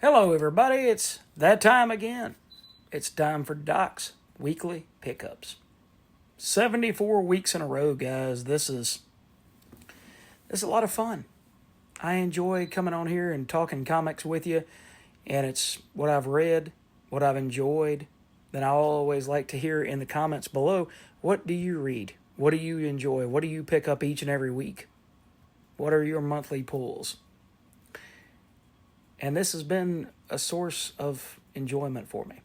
Hello, everybody. It's that time again. It's time for Doc's weekly pickups. 74 weeks in a row, guys. This is a lot of fun. I enjoy coming on here and talking comics with you, and it's what I've read, what I've enjoyed. Then I always like to hear in the comments below, what do you read? What do you enjoy? What do you pick up each and every week? What are your monthly pulls? And this has been a source of enjoyment for me.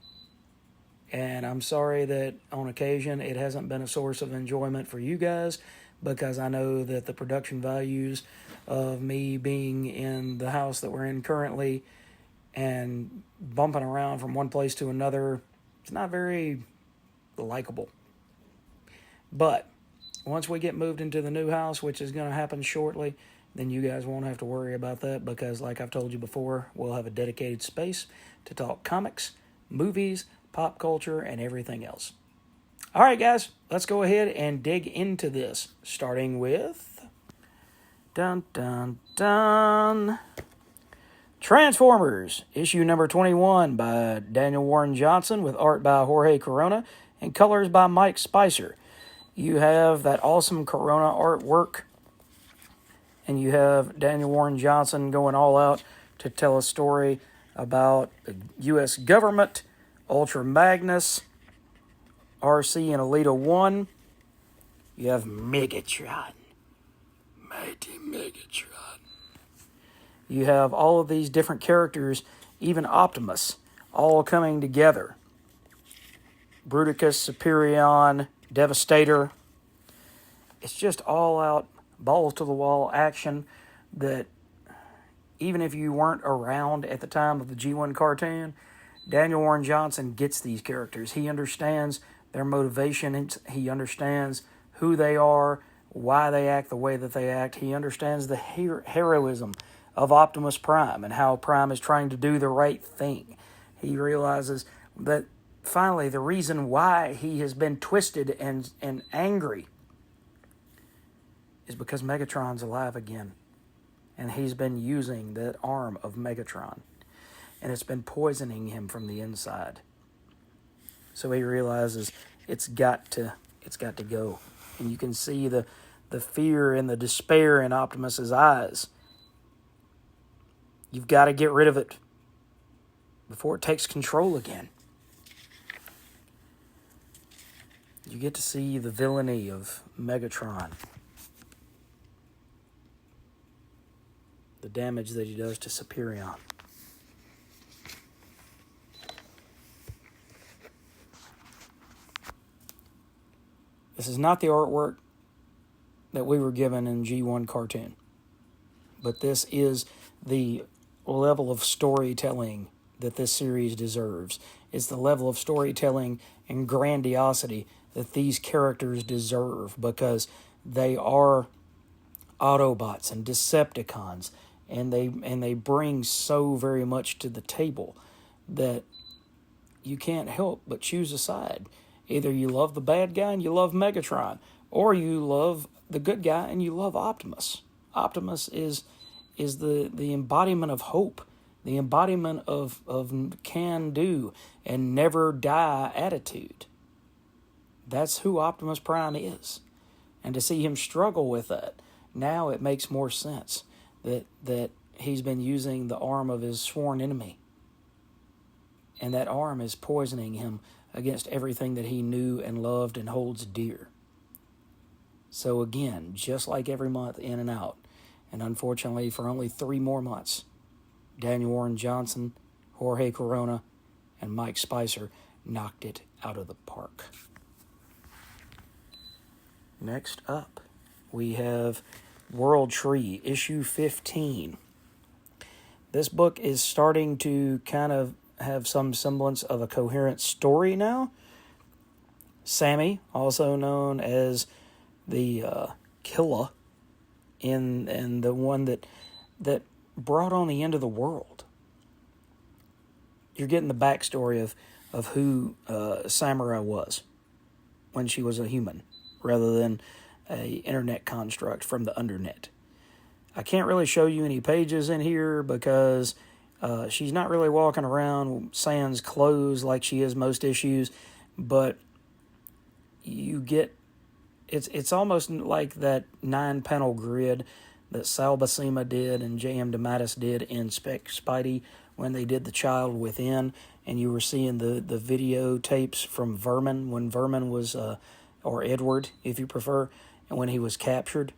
And I'm sorry that on occasion it hasn't been a source of enjoyment for you guys, because I know that the production values of me being in the house that we're in currently and bumping around from one place to another, it's not very likable. But once we get moved into the new house, which is going to happen shortly, then you guys won't have to worry about that, because like I've told you before, we'll have a dedicated space to talk comics, movies, pop culture, and everything else. All right, guys, let's go ahead and dig into this, starting with dun dun dun Transformers, issue number 21 by Daniel Warren Johnson, with art by Jorge Corona and colors by Mike Spicer. You have that awesome Corona artwork, and you have Daniel Warren Johnson going all out to tell a story about the U.S. government, Ultra Magnus, RC, and Alita 1. You have Megatron, Mighty Megatron. You have all of these different characters, even Optimus, all coming together. Bruticus, Superion, Devastator. It's just all out balls to the wall action that even if you weren't around at the time of the G1 cartoon, Daniel Warren Johnson gets these characters. He understands their motivation. He understands who they are, why they act the way that they act. He understands the heroism of Optimus Prime and how Prime is trying to do the right thing. He realizes that finally the reason why he has been twisted and angry is because Megatron's alive again. And he's been using that arm of Megatron. And it's been poisoning him from the inside. So he realizes it's got to go. And you can see the fear and the despair in Optimus's eyes. You've got to get rid of it before it takes control again. You get to see the villainy of Megatron. The damage that he does to Superion. This is not the artwork that we were given in G1 cartoon, but this is the level of storytelling that this series deserves. It's the level of storytelling and grandiosity that these characters deserve, because they are Autobots and Decepticons, and they bring so very much to the table that you can't help but choose a side. Either you love the bad guy and you love Megatron, or you love the good guy and you love Optimus. Optimus is the embodiment of hope, the embodiment of can-do and never-die attitude. That's who Optimus Prime is. And to see him struggle with that, now it makes more sense that he's been using the arm of his sworn enemy. And that arm is poisoning him against everything that he knew and loved and holds dear. So again, just like every month, in and out, and unfortunately for only 3 more months, Daniel Warren Johnson, Jorge Corona, and Mike Spicer knocked it out of the park. Next up, we have World Tree, issue 15. This book is starting to kind of have some semblance of a coherent story now. Sammy, also known as the Killa, and the one that brought on the end of the world. You're getting the backstory of who Samurai was when she was a human, rather than a internet construct from the undernet. I can't really show you any pages in here because She's not really walking around sans clothes like she is most issues, but you get it's almost like that 9-panel grid that Sal Buscema did and J.M. DeMatteis did in Spidey when they did The Child Within, and you were seeing the videotapes from Vermin when Vermin was, or Edward if you prefer, and when he was captured.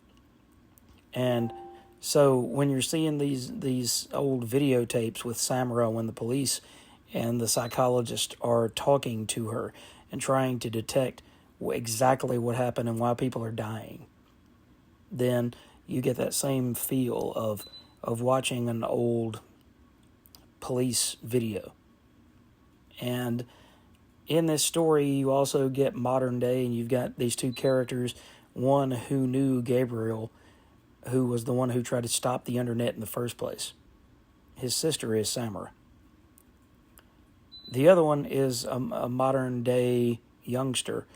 And so when you're seeing these old videotapes with Samara when the police and the psychologist are talking to her and trying to detect exactly what happened and why people are dying, then you get that same feel of watching an old police video. And in this story, you also get modern day, and you've got these two characters, one who knew Gabriel, who was the one who tried to stop the internet in the first place. His sister is Samara. The other one is a modern day youngster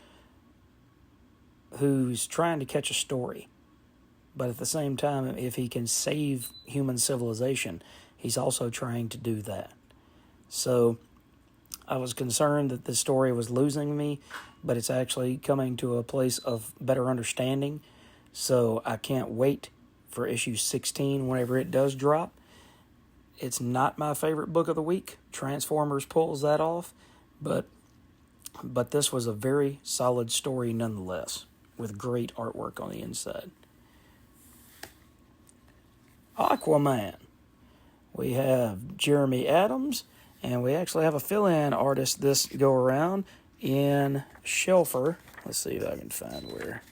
who's trying to catch a story. But at the same time, if he can save human civilization, he's also trying to do that. So I was concerned that the story was losing me, but it's actually coming to a place of better understanding. So I can't wait for issue 16 whenever it does drop. It's not my favorite book of the week. Transformers pulls that off, but this was a very solid story nonetheless, with great artwork on the inside. Aquaman. We have Jeremy Adams, and we actually have a fill-in artist this go-around in Shelfer. Let's see if I can find where.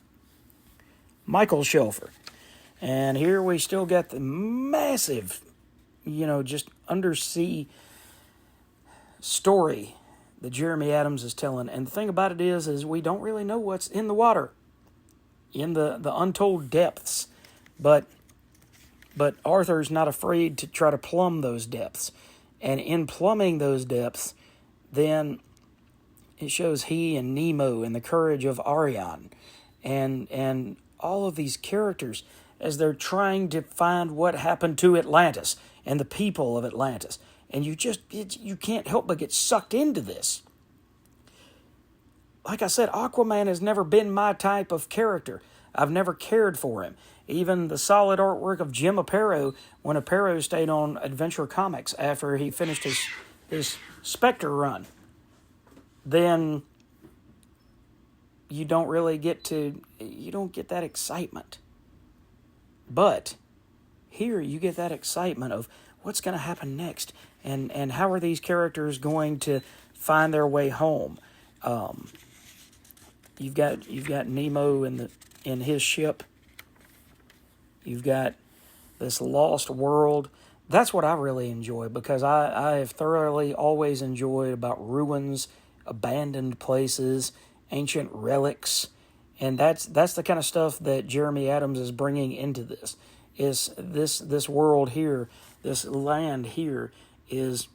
Michael Shelfer. And here we still got the massive, just undersea story that Jeremy Adams is telling. And the thing about it is we don't really know what's in the water, in the untold depths. But Arthur's not afraid to try to plumb those depths. And in plumbing those depths, then it shows he and Nemo and the courage of Arion and all of these characters as they're trying to find what happened to Atlantis and the people of Atlantis. And you can't help but get sucked into this. Like I said, Aquaman has never been my type of character. I've never cared for him. Even the solid artwork of Jim Aparo when Aparo stayed on Adventure Comics after he finished his Spectre run. Then you don't get that excitement. But here you get that excitement of what's going to happen next, and how are these characters going to find their way home. You've got Nemo in his ship. You've got this lost world. That's what I really enjoy, because I have thoroughly always enjoyed about ruins, abandoned places, ancient relics, and that's the kind of stuff that Jeremy Adams is bringing into this. Is this world here, this land here was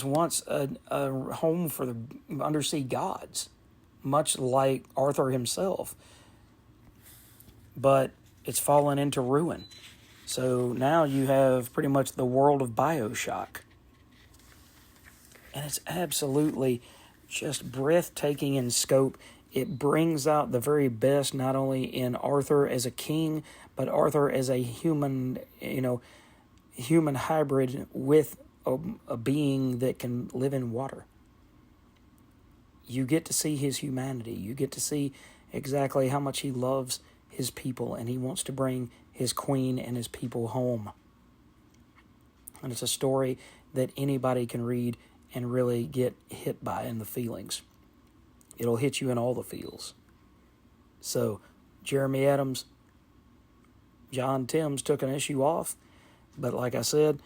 once a home for the undersea gods, much like Arthur himself. But it's fallen into ruin. So now you have pretty much the world of BioShock. And it's absolutely just breathtaking in scope. It brings out the very best, not only in Arthur as a king, but Arthur as a human, human hybrid with a being that can live in water. You get to see his humanity. You get to see exactly how much he loves his people, and he wants to bring his queen and his people home. And it's a story that anybody can read and really get hit by in the feelings. It'll hit you in all the feels. So, Jeremy Adams, John Timms took an issue off, but like I said,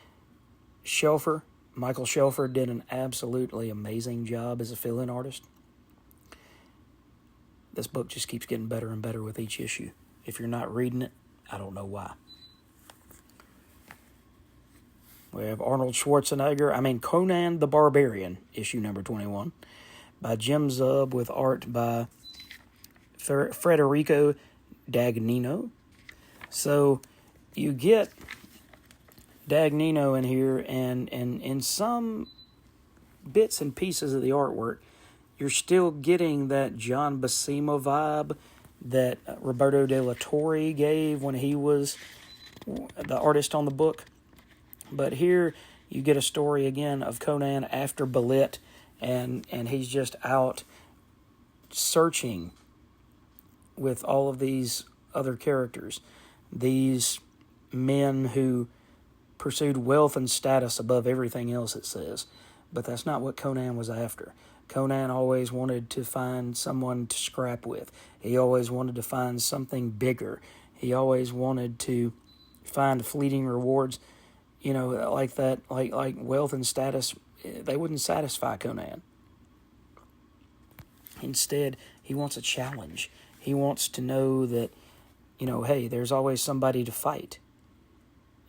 Michael Shelfer did an absolutely amazing job as a fill-in artist. This book just keeps getting better and better with each issue. If you're not reading it, I don't know why. We have Conan the Barbarian, issue number 21, by Jim Zub, with art by Federico Dagnino. So you get Dagnino in here, and in some bits and pieces of the artwork, you're still getting that John Buscema vibe that Roberto de la Torre gave when he was the artist on the book. But here you get a story again of Conan after Belit, and he's just out searching with all of these other characters, these men who pursued wealth and status above everything else, it says. But that's not what Conan was after. Conan always wanted to find someone to scrap with. He always wanted to find something bigger. He always wanted to find fleeting rewards, like that, like wealth and status. They wouldn't satisfy Conan. Instead, he wants a challenge. He wants to know that, hey, there's always somebody to fight.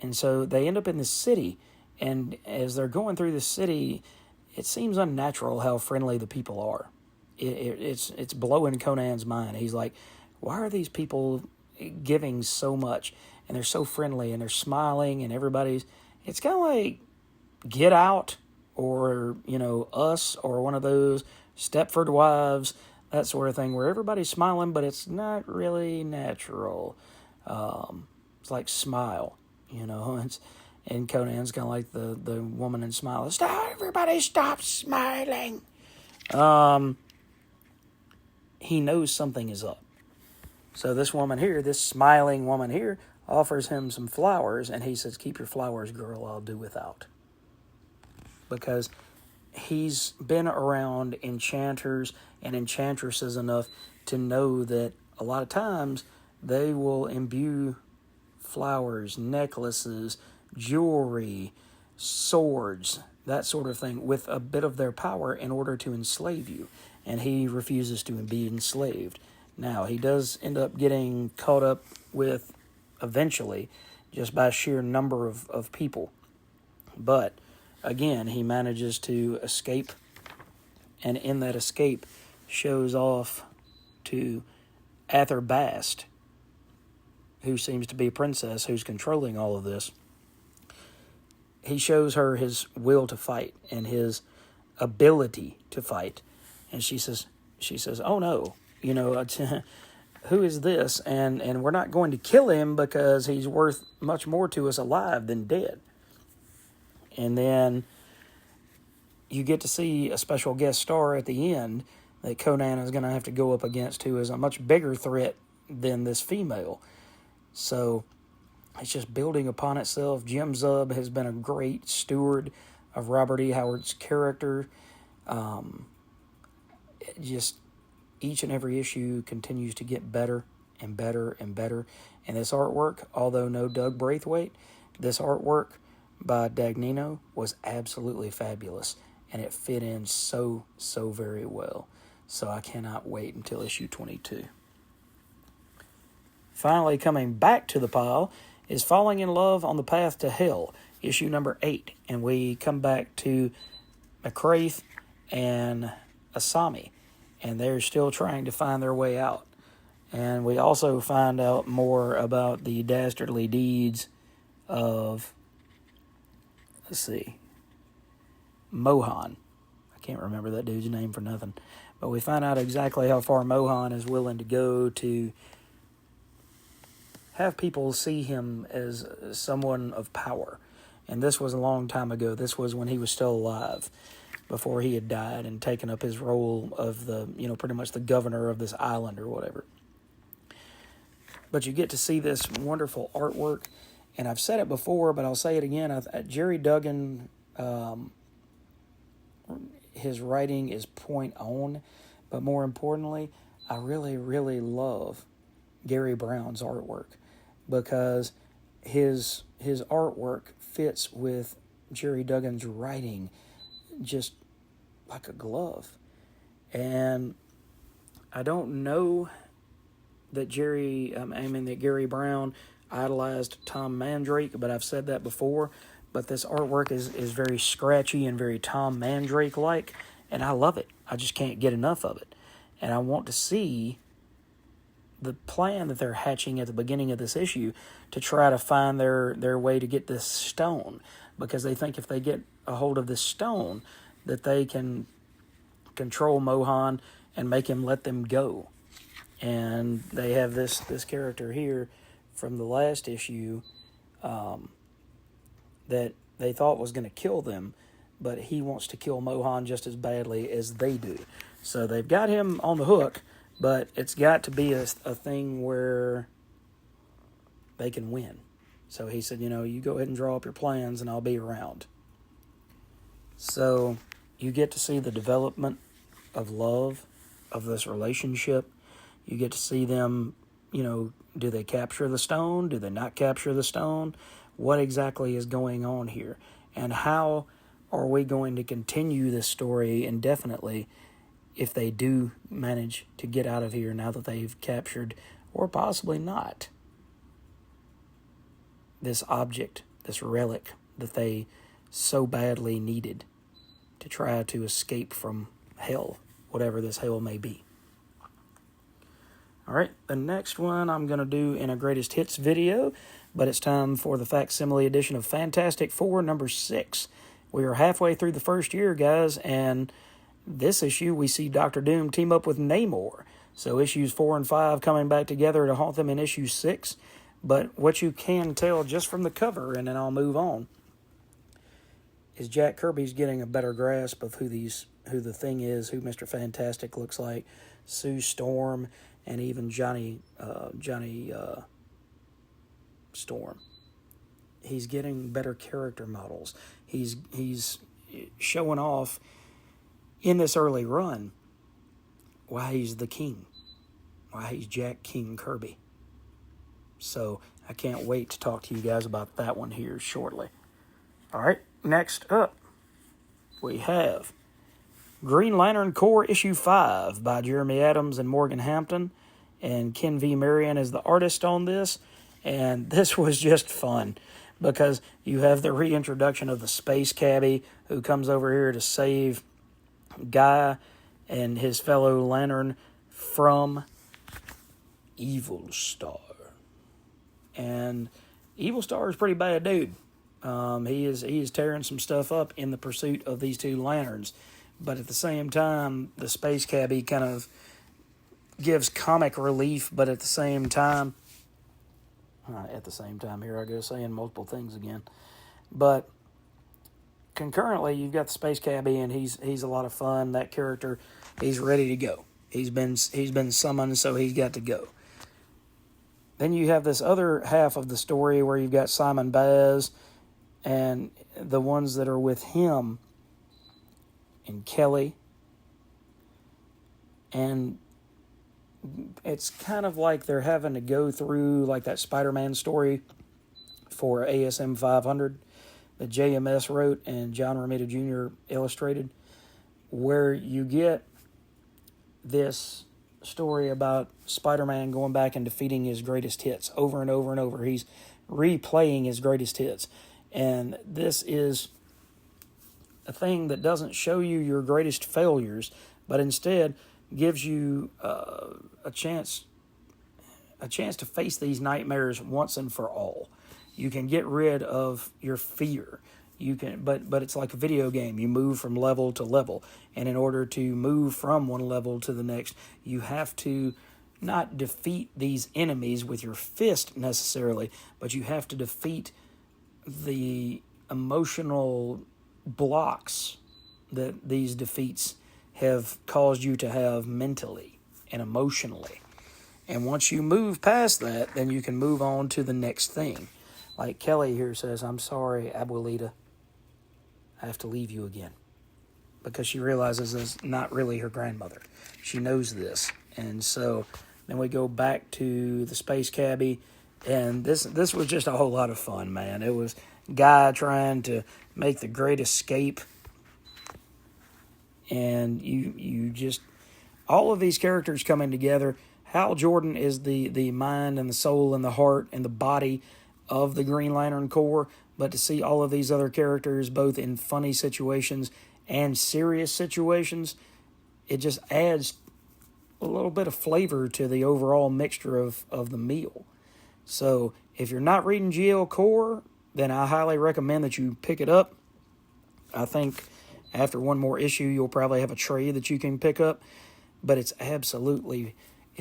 And so they end up in this city, and as they're going through the city, it seems unnatural how friendly the people are. It's blowing Conan's mind. He's like, why are these people giving so much? And they're so friendly, and they're smiling, and it's kind of like Get Out, or, Us, or one of those Stepford Wives, that sort of thing, where everybody's smiling, but it's not really natural. It's like Smile, and Conan's kind of like the woman in Smile. Everybody stop smiling. He knows something is up. So this woman here, this smiling woman here, offers him some flowers, and he says, keep your flowers, girl, I'll do without. Because he's been around enchanters and enchantresses enough to know that a lot of times they will imbue flowers, necklaces, jewelry, swords, that sort of thing, with a bit of their power in order to enslave you. And he refuses to be enslaved. Now, he does end up getting caught up with, eventually, just by sheer number of people. But, again, he manages to escape, and in that escape shows off to Ather Bast, who seems to be a princess who's controlling all of this. He shows her his will to fight and his ability to fight. And she says, oh no, who is this? And we're not going to kill him because he's worth much more to us alive than dead. And then you get to see a special guest star at the end that Conan is going to have to go up against, who is a much bigger threat than this female. So it's just building upon itself. Jim Zub has been a great steward of Robert E. Howard's character. Just each and every issue continues to get better and better and better. And this artwork, although no Doug Braithwaite, this artwork by Dagnino was absolutely fabulous. And it fit in so very well. So I cannot wait until issue 22. Finally, coming back to the pile is Falling in Love on the Path to Hell, issue number 8. And we come back to McCraith and Asami, and they're still trying to find their way out. And we also find out more about the dastardly deeds of, Mohan. I can't remember that dude's name for nothing. But we find out exactly how far Mohan is willing to go to have people see him as someone of power. And this was a long time ago. This was when he was still alive, before he had died and taken up his role of the, pretty much the governor of this island or whatever. But you get to see this wonderful artwork. And I've said it before, but I'll say it again. Jerry Duggan, his writing is point on. But more importantly, I really, really love Gary Brown's artwork, because his artwork fits with Jerry Duggan's writing just like a glove. And I don't know that Gary Brown idolized Tom Mandrake, but I've said that before. But this artwork is very scratchy and very Tom Mandrake-like, and I love it. I just can't get enough of it. And I want to see the plan that they're hatching at the beginning of this issue to try to find their way to get this stone, because they think if they get a hold of this stone that they can control Mohan and make him let them go. And they have this character here from the last issue that they thought was going to kill them, but he wants to kill Mohan just as badly as they do. So they've got him on the hook, but it's got to be a thing where they can win. So he said, you go ahead and draw up your plans and I'll be around. So you get to see the development of love, of this relationship. You get to see them, do they capture the stone? Do they not capture the stone? What exactly is going on here? And how are we going to continue this story indefinitely if they do manage to get out of here now that they've captured, or possibly not, this object, this relic that they so badly needed to try to escape from hell, whatever this hell may be. All right, the next one I'm going to do in a greatest hits video, but it's time for the facsimile edition of Fantastic Four number 6. We are halfway through the first year, guys, and this issue we see Doctor Doom team up with Namor. So issues 4 and 5 coming back together to haunt them in issue 6. But what you can tell just from the cover, and then I'll move on, is Jack Kirby's getting a better grasp of who the Thing is, who Mr. Fantastic looks like, Sue Storm, and even Johnny Storm. He's getting better character models. He's showing off in this early run why he's the king, why he's Jack King Kirby. So I can't wait to talk to you guys about that one here shortly. All right, next up we have Green Lantern Corps issue 5 by Jeremy Adams and Morgan Hampton, and Ken V. Marion is the artist on this. And this was just fun because you have the reintroduction of the space cabbie who comes over here to save Guy and his fellow Lantern from Evil Star. And Evil Star is a pretty bad dude. He is tearing some stuff up in the pursuit of these two Lanterns. But at the same time, the space cabbie kind of gives comic relief, but at the same time, here I go saying multiple things again. But concurrently, you've got the space cabbie, and he's a lot of fun. That character, he's ready to go. He's been summoned, so he's got to go. Then you have this other half of the story where you've got Simon Baz and the ones that are with him and Kelly. And it's kind of like they're having to go through like that Spider-Man story for ASM 500 that JMS wrote and John Romita Jr. illustrated, where you get this story about Spider-Man going back and defeating his greatest hits over and over and over. He's replaying his greatest hits. And this is a thing that doesn't show you your greatest failures, but instead gives you a chance to face these nightmares once and for all. You can get rid of your fear. You can, but it's like a video game. You move from level to level, and in order to move from one level to the next, you have to not defeat these enemies with your fist necessarily, but you have to defeat the emotional blocks that these defeats have caused you to have mentally and emotionally. And once you move past that, then you can move on to the next thing. Like Kelly here says, "I'm sorry, Abuelita. I have to leave you again." Because she realizes it's not really her grandmother. She knows this. And so then we go back to the space cabbie. And this was just a whole lot of fun, man. It was Guy trying to make the great escape. And you just, all of these characters coming together. Hal Jordan is the mind and the soul and the heart and the body of the Green Lantern Corps. But to see all of these other characters, both in funny situations and serious situations, it just adds a little bit of flavor to the overall mixture of the meal. So if you're not reading GL Core, then I highly recommend that you pick it up. I think after one more issue, you'll probably have a trade that you can pick up. But it's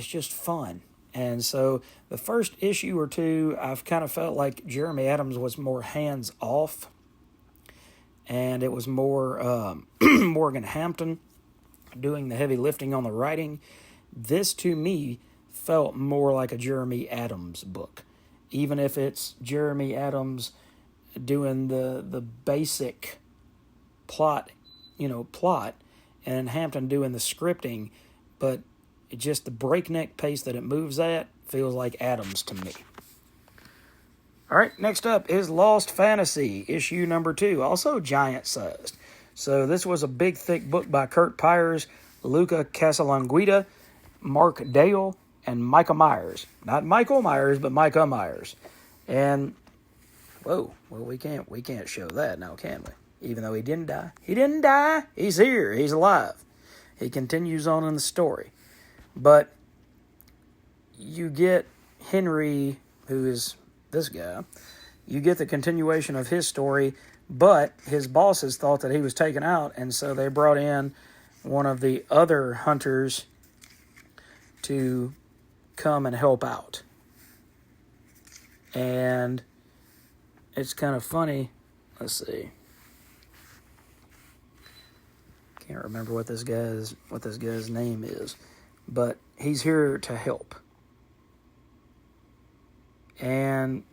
just fun. And so the first issue or two, I've kind of felt like Jeremy Adams was more hands-off. And it was more Morgan Hampton doing the heavy lifting on the writing. This, to me, felt more like a Jeremy Adams book. Even if it's Jeremy Adams doing the basic plot, and Hampton doing the scripting, but just the breakneck pace that it moves at feels like Adams to me. All right, next up is Lost Fantasy, issue number 2, also giant-sized. So this was a big, thick book by Kurt Pyers, Luca Casalanguida, Mark Dale, and Micah Myers. Not Michael Myers, but Micah Myers. And, we can't show that now, can we? Even though he didn't die. He didn't die. He's here. He's alive. He continues on in the story. But you get Henry, who is this guy, you get the continuation of his story, but his bosses thought that he was taken out, and so they brought in one of the other hunters to come and help out. And it's kind of funny. Let's see. Can't remember what this guy's name is, but he's here to help. And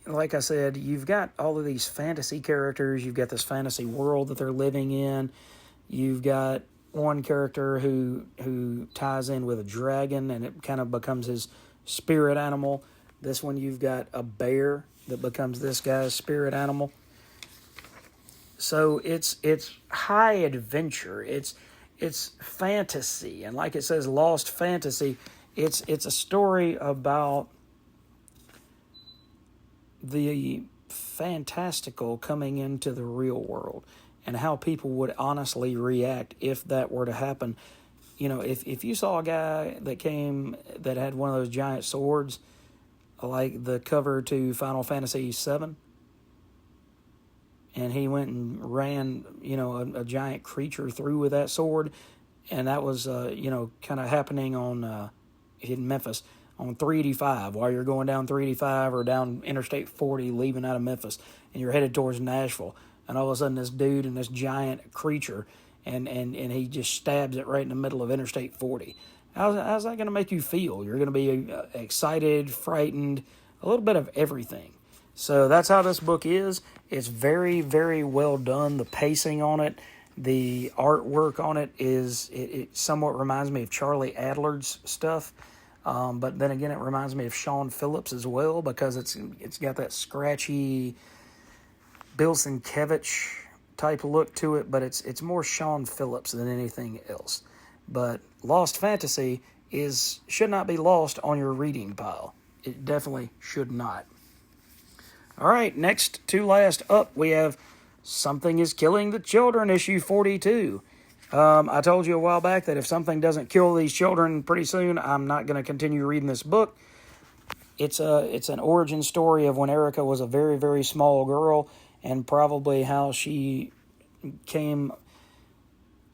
like I said, you've got all of these fantasy characters. You've got this fantasy world that they're living in. You've got one character who ties in with a dragon, and it kind of becomes his spirit animal. This one, you've got a bear that becomes this guy's spirit animal. So it's high adventure. It's fantasy, and like it says, Lost Fantasy. It's a story about the fantastical coming into the real world and how people would honestly react if that were to happen. If you saw a guy that had one of those giant swords, like the cover to Final Fantasy VII, and he went and ran, a giant creature through with that sword, and that was, kind of happening in Memphis on 385 while you're going down 385 or down Interstate 40 leaving out of Memphis, and you're headed towards Nashville, and all of a sudden this dude and this giant creature, and he just stabs it right in the middle of Interstate 40. How's that going to make you feel? You're going to be excited, frightened, a little bit of everything. So that's how this book is. It's very, very well done. The pacing on it, the artwork on it it somewhat reminds me of Charlie Adler's stuff. But then again, it reminds me of Sean Phillips as well, because it's got that scratchy Bill Sienkiewicz type look to it, but it's more Sean Phillips than anything else. But Lost Fantasy should not be lost on your reading pile. It definitely should not. All right, next to last up, we have Something is Killing the Children, issue 42. I told you a while back that if something doesn't kill these children pretty soon, I'm not going to continue reading this book. It's an origin story of when Erica was a very, very small girl, and probably how she came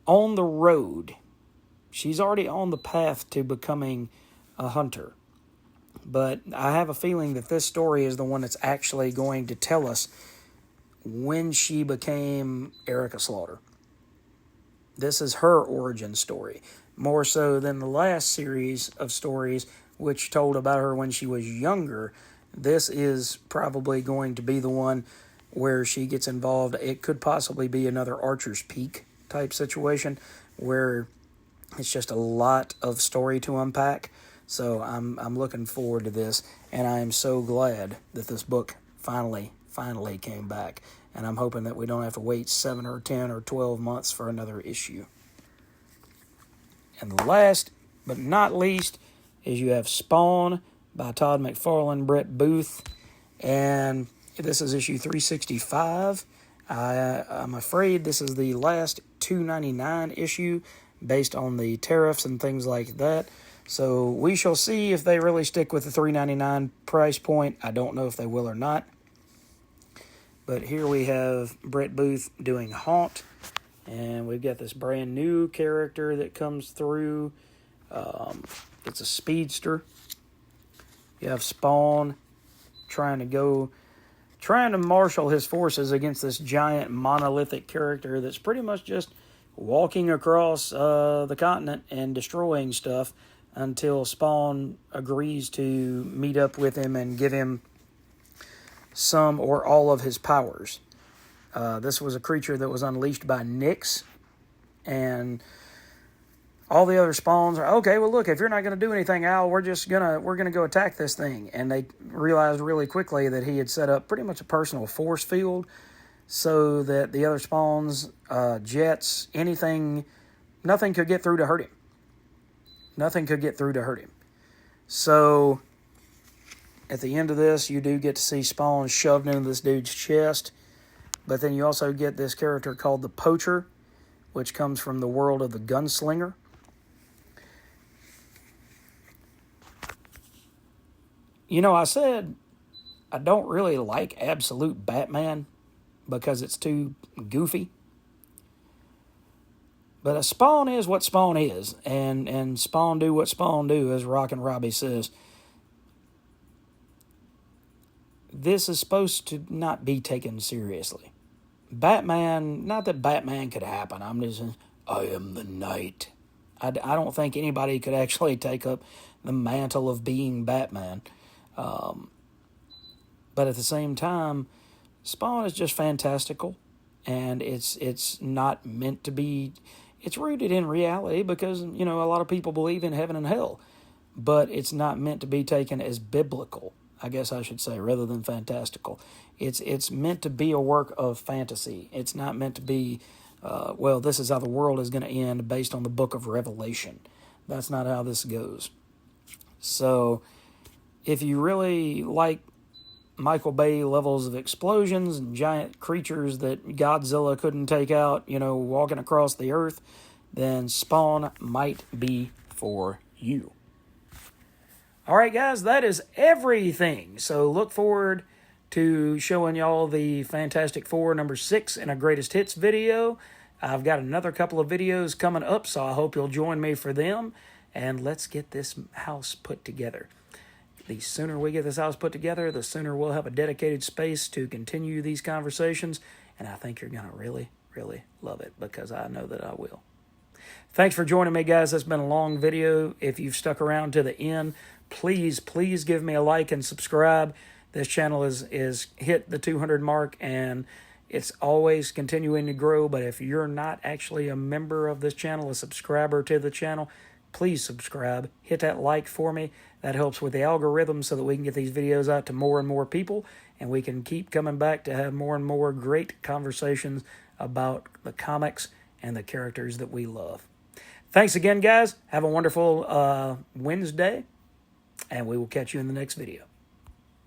on the road. She's already on the path to becoming a hunter. But I have a feeling that this story is the one that's actually going to tell us when she became Erica Slaughter. This is her origin story, more so than the last series of stories which told about her when she was younger. This is probably going to be the one where she gets involved. It could possibly be another Archer's Peak type situation where it's just a lot of story to unpack. So I'm looking forward to this, and I am so glad that this book finally came back. And I'm hoping that we don't have to wait 7 or 10 or 12 months for another issue. And the last but not least is you have Spawn by Todd McFarlane, Brett Booth, and this is issue 365. I'm afraid this is the last $2.99 issue. based on the tariffs and things like that. So we shall see if they really stick with the $3.99 price point. I don't know if they will or not. But here we have Brett Booth doing Haunt. And we've got this brand new character that comes through. It's a speedster. You have Spawn trying to marshal his forces against this giant monolithic character that's pretty much just walking across the continent and destroying stuff until Spawn agrees to meet up with him and give him some or all of his powers. This was a creature that was unleashed by Nyx, and all the other spawns are, okay, well, look, if you're not going to do anything, Al, we're going to go attack this thing. And they realized really quickly that he had set up pretty much a personal force field so that the other spawns, jets, anything, nothing could get through to hurt him. Nothing could get through to hurt him. So at the end of this, you do get to see Spawn shoved into this dude's chest. But then you also get this character called the Poacher, which comes from the world of the Gunslinger. You know, I said I don't really like Absolute Batman because it's too goofy. But a Spawn is what Spawn is, and Spawn do what Spawn do, as Rockin' Robbie says. This is supposed to not be taken seriously. Batman, not that Batman could happen. I'm just saying, I am the Knight. I don't think anybody could actually take up the mantle of being Batman. But at the same time, Spawn is just fantastical, and it's not meant to be. It's rooted in reality because, you know, a lot of people believe in heaven and hell, but it's not meant to be taken as biblical, I guess I should say, rather than fantastical. It's meant to be a work of fantasy. It's not meant to be, well, this is how the world is going to end based on the book of Revelation. That's not how this goes. So if you really like Michael Bay levels of explosions and giant creatures that Godzilla couldn't take out, you know, walking across the earth, then Spawn might be for you. All right, guys, that is everything. So look forward to showing y'all the Fantastic Four number 6 in a Greatest Hits video. I've got another couple of videos coming up, so I hope you'll join me for them. And let's get this house put together. The sooner we get this house put together, the sooner we'll have a dedicated space to continue these conversations. And I think you're going to really, really love it because I know that I will. Thanks for joining me, guys. That's been a long video. If you've stuck around to the end, please give me a like and subscribe. This channel is hit the 200 mark, and it's always continuing to grow. But if you're not actually a member of this channel, a subscriber to the channel, please subscribe. Hit that like for me. That helps with the algorithm so that we can get these videos out to more and more people, and we can keep coming back to have more and more great conversations about the comics and the characters that we love. Thanks again, guys. Have a wonderful Wednesday, and we will catch you in the next video.